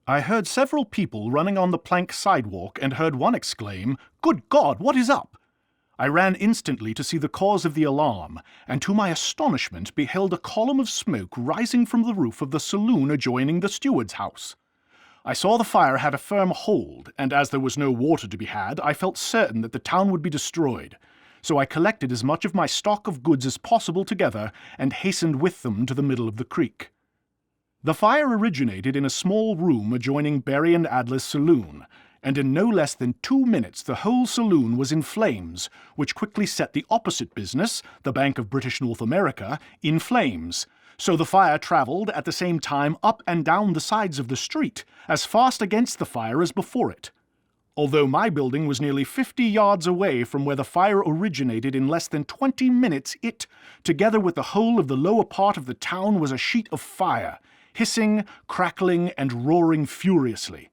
I heard several people running on the plank sidewalk and heard one exclaim, "Good God, what is up?" I ran instantly to see the cause of the alarm, and to my astonishment beheld a column of smoke rising from the roof of the saloon adjoining the steward's house. I saw the fire had a firm hold, and as there was no water to be had, I felt certain that the town would be destroyed. So I collected as much of my stock of goods as possible together and hastened with them to the middle of the creek. The fire originated in a small room adjoining Barry and Adler's saloon, and in no less than 2 minutes the whole saloon was in flames, which quickly set the opposite business, the Bank of British North America, in flames. So the fire travelled at the same time up and down the sides of the street, as fast against the fire as before it. Although my building was nearly 50 yards away from where the fire originated, in less than 20 minutes it, together with the whole of the lower part of the town, was a sheet of fire, hissing, crackling, and roaring furiously.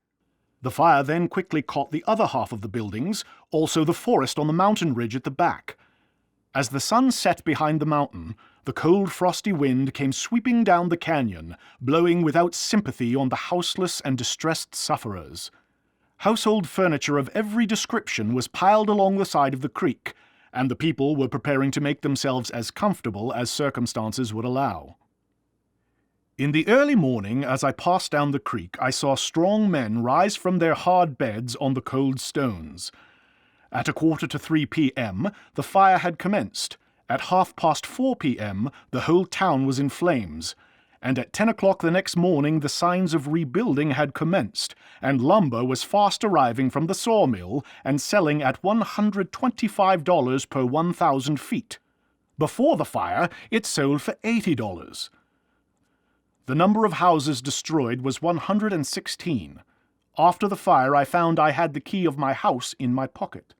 The fire then quickly caught the other half of the buildings, also the forest on the mountain ridge at the back. As the sun set behind the mountain, the cold frosty wind came sweeping down the canyon, blowing without sympathy on the houseless and distressed sufferers. Household furniture of every description was piled along the side of the creek, and the people were preparing to make themselves as comfortable as circumstances would allow. In the early morning, as I passed down the creek, I saw strong men rise from their hard beds on the cold stones. At 2:45 p.m., the fire had commenced. At 4:30 p.m., the whole town was in flames. And at 10 o'clock the next morning, the signs of rebuilding had commenced, and lumber was fast arriving from the sawmill and selling at $125 per 1,000 feet. Before the fire, it sold for $80. The number of houses destroyed was 116. After the fire, I found I had the key of my house in my pocket.